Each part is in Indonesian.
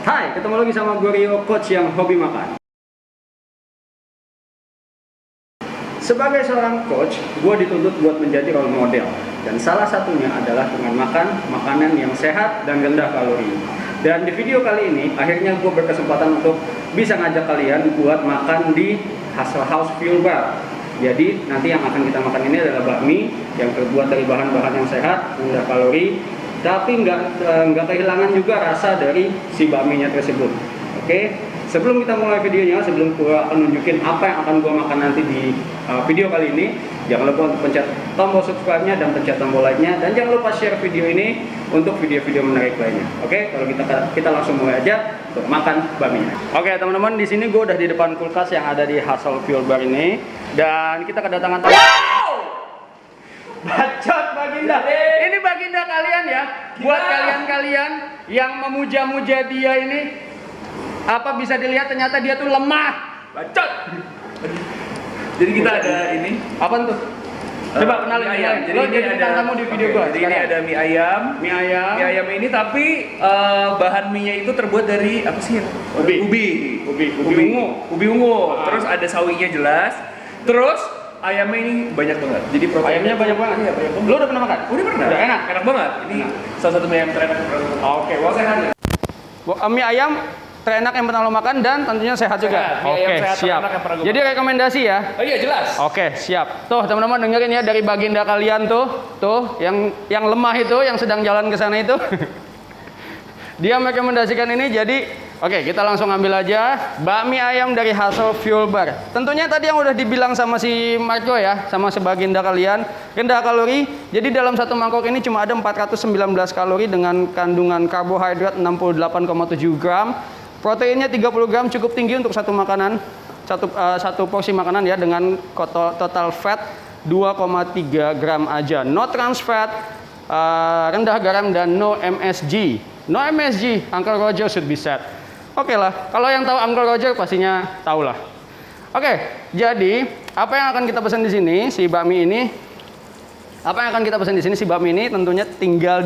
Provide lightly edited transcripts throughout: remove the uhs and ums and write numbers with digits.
Hai, ketemu lagi sama gue Rio, coach yang hobi makan. Sebagai seorang coach, gue dituntut buat menjadi role model. Dan salah satunya adalah dengan makan makanan yang sehat dan rendah kalori. Dan di video kali ini, akhirnya gue berkesempatan untuk bisa ngajak kalian buat makan di Hustle House Fuel Bar. Jadi nanti yang akan kita makan ini adalah bakmi yang terbuat dari bahan-bahan yang sehat, rendah kalori, tapi nggak kehilangan juga rasa dari si bakminya tersebut. Oke, sebelum kita mulai videonya, sebelum gua akan nunjukin apa yang akan gua makan nanti di video kali ini, jangan lupa untuk pencet tombol subscribe-nya dan pencet tombol like-nya, dan jangan lupa share video ini untuk video-video menarik lainnya. Oke, kalau kita langsung mulai aja untuk makan bakminya. Oke teman-teman, di sini gua udah di depan kulkas yang ada di Hustle Fuel Bar ini, dan kita kedatangan bacot Baginda. Ini Baginda kalian ya. Buat kalian-kalian yang memuja-muja dia ini, apa bisa dilihat ternyata dia tuh lemah. Bacot. Jadi kita ada ini. Apa tuh? Coba kenalin ayam. Jadi ini ada kamu di video gua. Jadi ini ada mie ayam. Mie ayam. Mie ayam ini tapi bahan mie-nya itu terbuat dari apa sih? Ubi ungu. Terus ada sawinya jelas. Terus ayamnya ini banyak banget. Jadi ayamnya banyak banget. Iya, banyak banget. Lu udah pernah makan? Udah pernah. Udah enak. Enak banget. Ini salah satu mie ayam terenak yang pernah. Oke, wah sehat ya. Mie ayam terenak yang pernah lo makan dan tentunya sehat juga. Oke, siap. Jadi rekomendasi ya. Oh iya, jelas. Oke, siap. Tuh teman-teman dengerin ya dari Baginda kalian tuh yang lemah itu, yang sedang jalan ke sana itu. Dia merekomendasikan ini, jadi oke, kita langsung ambil aja bakmi ayam dari Hustle Fuel Bar. Tentunya tadi yang udah dibilang sama si Marco ya, sama si Baginda kalian, rendah kalori. Jadi dalam satu mangkok ini cuma ada 419 kalori dengan kandungan karbohidrat 68,7 gram. Proteinnya 30 gram, cukup tinggi untuk satu makanan, satu porsi makanan ya, dengan total fat 2,3 gram aja. No trans fat, rendah garam, dan no MSG. No MSG, Uncle Roger should be sad. Oke lah, kalau yang tahu Uncle Roger pastinya tahu lah. Oke, jadi apa yang akan kita pesan di sini si bakmi ini? Apa yang akan kita pesan di sini si bakmi ini? Tentunya tinggal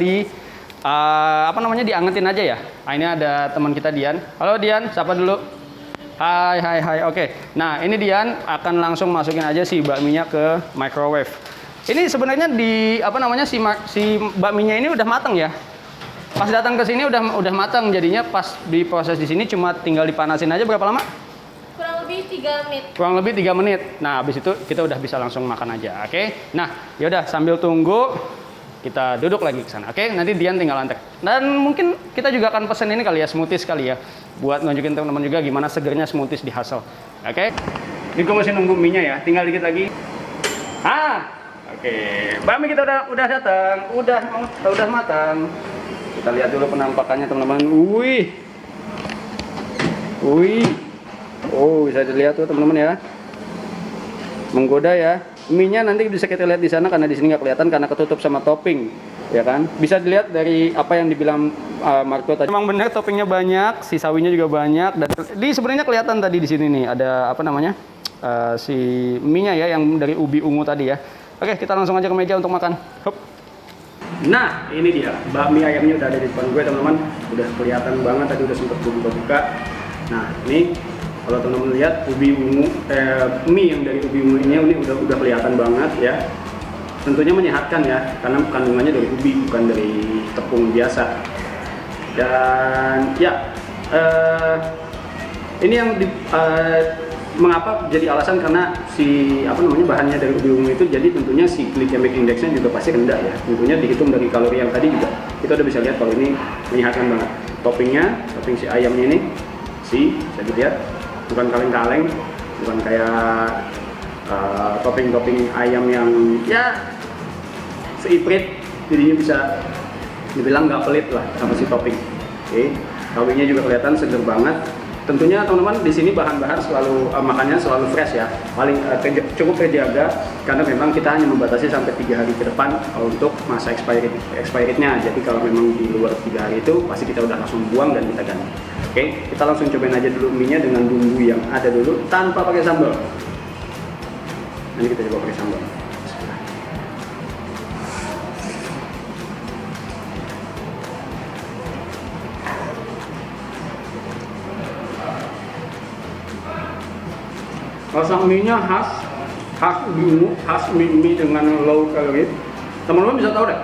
diangetin aja ya. Nah, ini ada teman kita Dian. Halo Dian, sapa dulu. Hai. Oke. Nah, ini Dian akan langsung masukin aja si bakminya ke microwave. Ini sebenarnya si bakminya ini udah matang ya. Pas datang ke sini udah matang, jadinya pas diproses di sini cuma tinggal dipanasin aja. Berapa lama? Kurang lebih 3 menit. Kurang lebih 3 menit. Nah, habis itu kita udah bisa langsung makan aja. Oke. Nah, yaudah sambil tunggu kita duduk lagi ke sana. Oke, nanti Dian tinggal antar. Dan mungkin kita juga akan pesen ini kali ya, smoothies kali ya, buat nunjukin teman-teman juga gimana segernya smoothies di Hustle. Oke. Ini gue masih nunggu mie-nya ya, tinggal dikit lagi. Oke. Bakmi kita udah datang, udah matang. Kita lihat dulu penampakannya teman-teman. Wih. Oh, bisa dilihat tuh teman-teman ya. Menggoda ya. Mie-nya nanti bisa kita lihat di sana karena di sini nggak kelihatan karena ketutup sama topping, ya kan? Bisa dilihat dari apa yang dibilang Marco tadi. Memang benar toppingnya banyak, si sawinya juga banyak, dan sebenarnya kelihatan tadi di sini nih ada si mie-nya ya yang dari ubi ungu tadi ya. Oke, kita langsung aja ke meja untuk makan. Hup. Nah, ini dia bakmi ayamnya udah ada di depan gue teman-teman. Udah kelihatan banget tadi, udah sempet buka. Nah, ini kalau teman-teman lihat mie yang dari ubi ungu ini udah kelihatan banget ya. Tentunya menyehatkan ya, karena kandungannya dari ubi bukan dari tepung biasa. Dan ya, ini yang mengapa jadi alasan karena bahannya dari ubi ungu itu, jadi tentunya si glycemic indexnya juga pasti rendah ya. Tentunya dihitung dari kalori yang tadi juga kita udah bisa lihat kalau ini menyehatkan banget. Topping si ayamnya ini bisa dilihat bukan kaleng-kaleng, bukan kayak topping ayam yang ya seiprit, jadinya bisa dibilang nggak pelit lah sama si topping. Oke, sawinya juga kelihatan seger banget. Tentunya teman-teman di sini bahan-bahan makannya selalu fresh ya, paling cukup terjaga karena memang kita hanya membatasi sampai 3 hari ke depan untuk masa expirednya. Jadi kalau memang di luar 3 hari itu pasti kita udah langsung buang dan kita ganti. Oke, kita langsung cobain aja dulu mie-nya dengan bumbu yang ada dulu tanpa pakai sambal. Nanti kita coba pakai sambal. Rasa mie-nya khas ubi ungu, khas mie dengan low calorie. Teman-teman bisa tahu deh,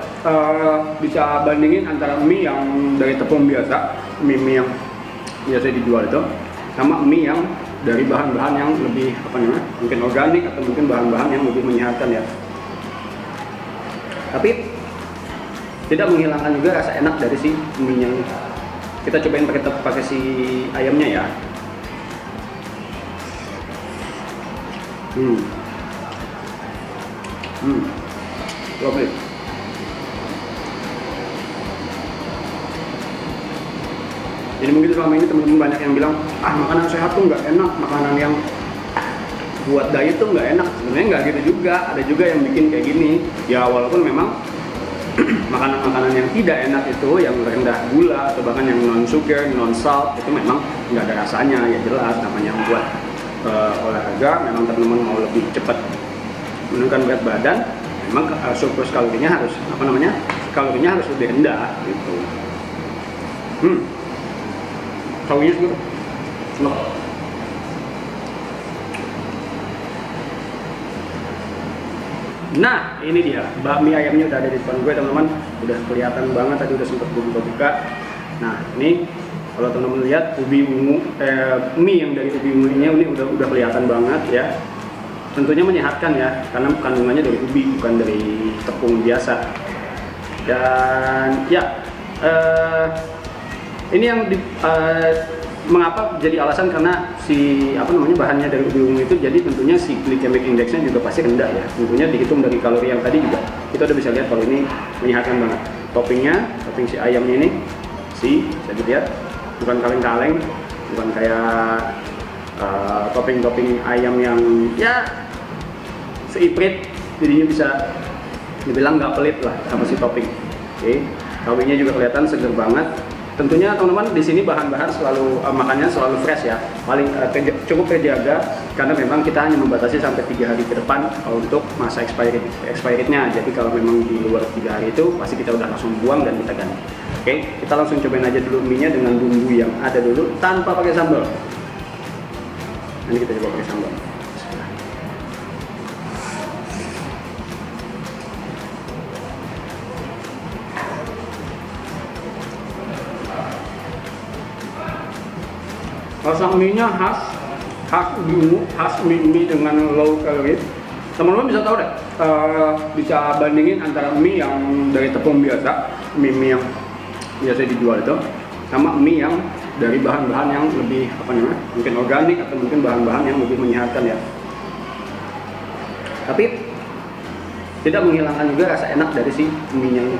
bisa bandingin antara mie yang dari tepung biasa, mie yang biasa dijual itu, sama mie yang dari bahan-bahan yang lebih mungkin organik atau mungkin bahan-bahan yang lebih menyehatkan ya. Tapi tidak menghilangkan juga rasa enak dari si mie-nya ini. Kita cobain pakai si ayamnya ya. Lovely. Jadi mungkin selama ini teman-teman banyak yang bilang, makanan sehat tuh nggak enak, makanan yang buat diet tuh nggak enak. Sebenarnya nggak gitu juga. Ada juga yang bikin kayak gini. Ya walaupun memang makanan-makanan yang tidak enak itu, yang rendah gula atau bahkan yang non sugar, non salt itu memang nggak ada rasanya. Ya jelas namanya buat olahraga, memang teman-teman mau lebih cepat menurunkan berat badan, memang surplus kalorinya harus kalorinya harus lebih rendah gitu. Sawinya segitu. Nah, ini dia bakmi ayamnya udah ada di depan gue teman-teman, udah kelihatan banget tadi udah sempet gue buka. Nah, ini kalau teman-teman lihat ubi ungu, mie yang dari ubi ungu ini udah kelihatan banget ya. Tentunya menyehatkan ya, karena kandungannya dari ubi bukan dari tepung biasa. Dan ya, ini yang mengapa jadi alasan karena si bahannya dari ubi ungu itu, jadi tentunya si glycemic indexnya juga pasti rendah ya. Tentunya dihitung dari kalori yang tadi juga kita udah bisa lihat kalau ini menyehatkan banget. Topping si ayamnya ini bisa dilihat bukan kaleng-kaleng, bukan kayak topping ayam yang ya seiprit, jadinya bisa dibilang nggak pelit lah sama si topping. Oke, toppingnya juga kelihatan seger banget. Tentunya teman-teman di sini bahan-bahan selalu makannya selalu fresh ya, paling cukup terjaga karena memang kita hanya membatasi sampai 3 hari ke depan untuk masa expirednya. Jadi kalau memang di luar 3 hari itu pasti kita udah langsung buang dan kita ganti. Oke, kita langsung cobain aja dulu mie-nya dengan bumbu yang ada dulu tanpa pakai sambal. Nanti kita coba pakai sambal. Rasa mie-nya khas ubi ungu, khas mie dengan low calorie. Teman-teman bisa tahu deh, bisa bandingin antara mie yang dari tepung biasa, mie yang biasa dijual itu, sama mie yang dari bahan-bahan yang lebih mungkin organik atau mungkin bahan-bahan yang lebih menyehatkan ya. Tapi tidak menghilangkan juga rasa enak dari si mie-nya ini.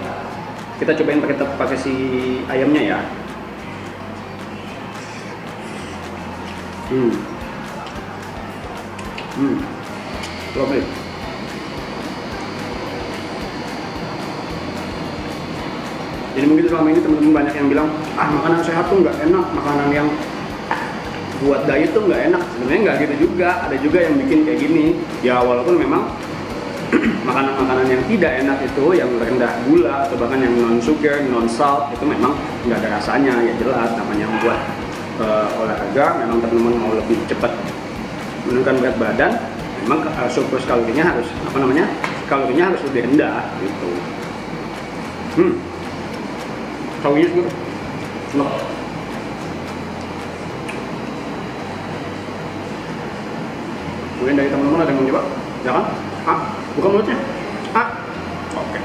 Kita cobain pakai si ayamnya ya. Lovely. Jadi mungkin selama ini teman-teman banyak yang bilang, makanan sehat tuh nggak enak, makanan yang buat diet tuh nggak enak. Sebenarnya nggak gitu juga. Ada juga yang bikin kayak gini. Ya walaupun memang makanan-makanan yang tidak enak itu, yang rendah gula atau bahkan yang non sugar, non salt itu memang nggak ada rasanya. Ya jelas namanya buat olahraga, memang teman-teman mau lebih cepat menurunkan berat badan, memang surplus kalorinya harus kalorinya harus lebih rendah gitu. Sawinya segitu. Mungkin dari teman-teman ada yang mau coba? Jangan? Buka mulutnya. Oke.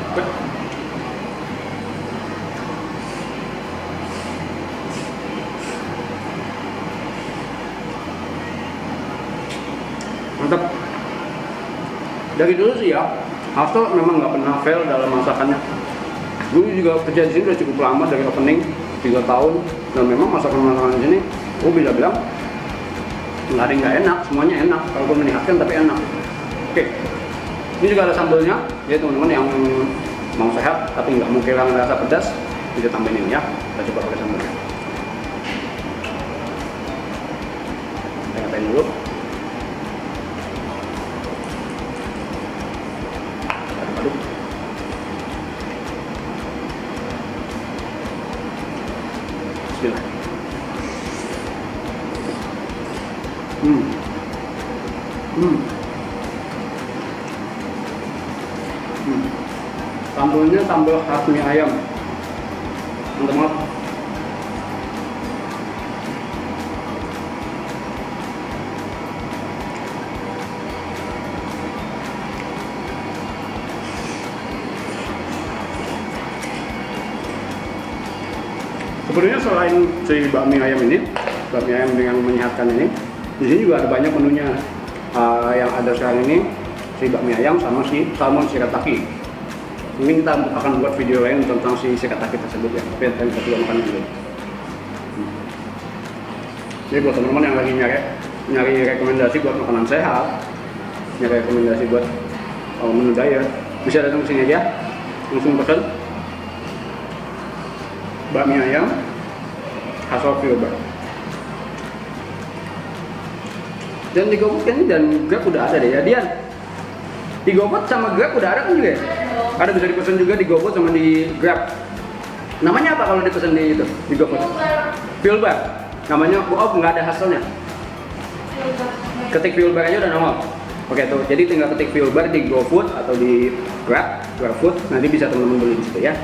Mantap. Dari dulu sih ya, Hasto memang nggak pernah fail dalam masakannya. Gue juga kerja di sini udah cukup lama, dari opening 3 tahun, dan memang masakan-masakan di sini, gue bisa bilang nggak ada yang nggak enak, semuanya enak. Kalaupun menyehatkan tapi enak. Oke, ini juga ada sambelnya. Jadi teman-teman yang mau sehat tapi nggak mau kehilangan rasa pedas, bisa tambahin ini ya. Kita coba pakai sambelnya. Kita ngapain dulu? Aduk. Bismillah. Hmm. Sambalnya sambal khas mie ayam. Mantap banget. Sebenarnya selain si bakmi ayam ini, bakmi ayam yang menyehatkan ini, di sini juga ada banyak menunya. Yang ada sekarang ini si bakmi ayam sama si salmon shirataki. Mungkin kita akan buat video lain tentang si shirataki tersebut ya. Tapi yang kita coba makan dulu. Jadi buat teman-teman yang lagi nyari rekomendasi buat makanan sehat, nyari rekomendasi buat menu diet, bisa datang ke sini aja, langsung pesan bakmi ayam asal Filbar. Dan di GoFood kan dan Grab udah ada deh ya Dian. Di GoFood sama Grab udah ada kan juga ya? Ada bisa dipesan juga di GoFood sama di Grab. Namanya apa kalau dipesan di itu di GoFood? Filbar. Namanya nggak ada hasilnya. Ketik Filbar aja udah nongol. Oke tuh, jadi tinggal ketik Filbar di GoFood atau di GrabFood, nanti bisa teman-teman beli di situ ya.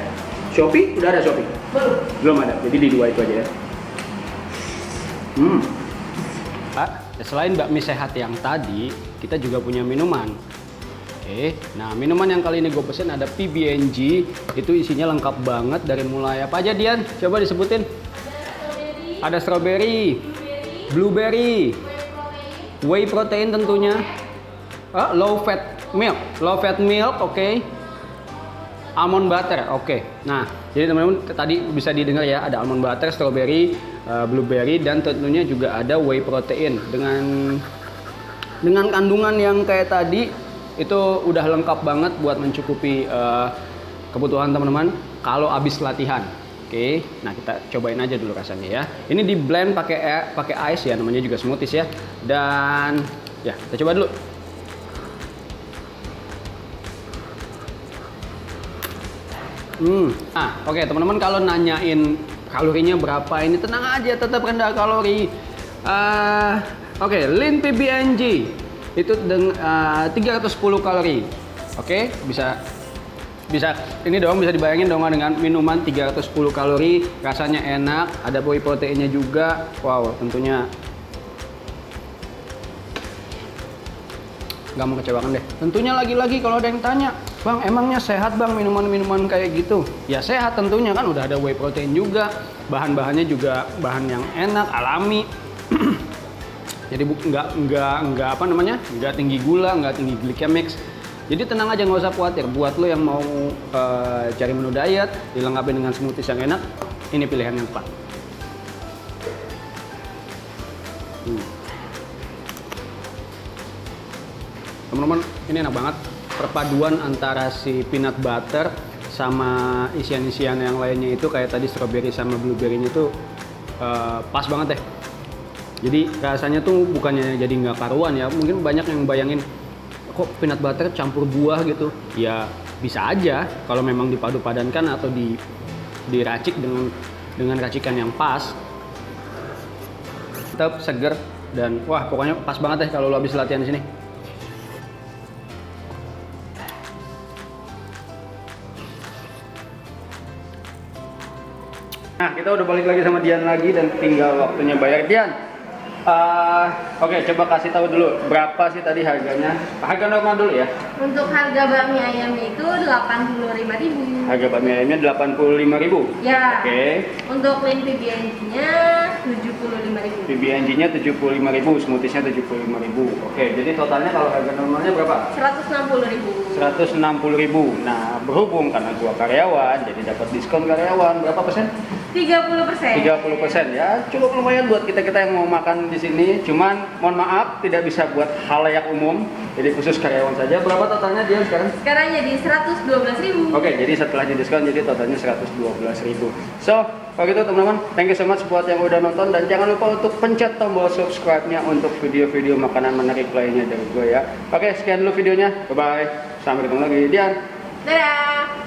Shopee udah ada Shopee? Belum ada. Jadi di dua itu aja ya. Pak, selain bakmi sehat yang tadi, kita juga punya minuman. Oke, nah minuman yang kali ini gue pesen ada PB&G. Itu isinya lengkap banget dari mulai apa aja Dian? Coba disebutin. Ada strawberry, blueberry, whey protein tentunya, low fat milk, oke. Almond butter, oke. Nah, jadi teman-teman tadi bisa didengar ya, ada almond butter, strawberry, blueberry, dan tentunya juga ada whey protein dengan kandungan yang kayak tadi itu udah lengkap banget buat mencukupi kebutuhan teman-teman kalau habis latihan. Oke, nah kita cobain aja dulu rasanya ya. Ini di blend pakai ice ya, namanya juga smoothies ya. Dan ya kita coba dulu. Oke teman-teman, kalau nanyain kalorinya berapa, ini tenang aja, tetap rendah kalori. Oke, Lean PB&G itu 310 kalori. Oke, bisa ini dong, bisa dibayangin dong dengan minuman 310 kalori, rasanya enak, ada whey proteinnya juga. Wow, tentunya nggak mau kecewakan deh. Tentunya lagi-lagi kalau ada yang tanya, Bang, emangnya sehat Bang minuman-minuman kayak gitu? Ya sehat tentunya, kan udah ada whey protein juga, bahan-bahannya juga bahan yang enak, alami. Jadi nggak tinggi gula, nggak tinggi glycemic. Jadi tenang aja, nggak usah khawatir. Buat lo yang mau cari menu diet, dilengkapi dengan smoothies yang enak, ini pilihan yang tepat. Teman-teman, ini enak banget. Perpaduan antara si peanut butter sama isian-isian yang lainnya itu kayak tadi strawberry sama blueberry-nya itu pas banget deh. Jadi rasanya tuh bukannya jadi nggak karuan ya. Mungkin banyak yang bayangin kok peanut butter campur buah gitu. Ya bisa aja kalau memang dipadu-padankan atau diracik dengan racikan yang pas. Tetap seger dan wah pokoknya pas banget deh kalau lo habis latihan di sini. Nah, kita udah balik lagi sama Dian lagi dan tinggal waktunya bayar. Dian, oke, coba kasih tahu dulu berapa sih tadi harganya? Harga normal dulu ya. Untuk harga bakmi ayamnya itu 85.000. Harga bakmi ayamnya 85.000. Ya. Oke. Untuk Lean PB&G-nya 75.000. PB&G-nya 75.000, smoothies-nya 75.000. Oke, jadi totalnya kalau harga normalnya berapa? 160.000. 160.000. Nah, berhubung karena gua karyawan, jadi dapat diskon karyawan berapa persen? 30%. 30% ya, cukup lumayan buat kita yang mau makan di sini. Cuman mohon maaf tidak bisa buat halayak umum, jadi khusus karyawan saja. Berapa totalnya dia sekarang? Sekarang jadi 112.000. Oke, jadi setelah didiskon jadi totalnya 112.000. So, kalau gitu teman-teman, thank you so much buat yang udah nonton dan jangan lupa untuk pencet tombol subscribe-nya untuk video-video makanan menarik lainnya dari gue ya. Oke, sekian dulu videonya. Bye bye. Sampai ketemu lagi. Dian. Dadah.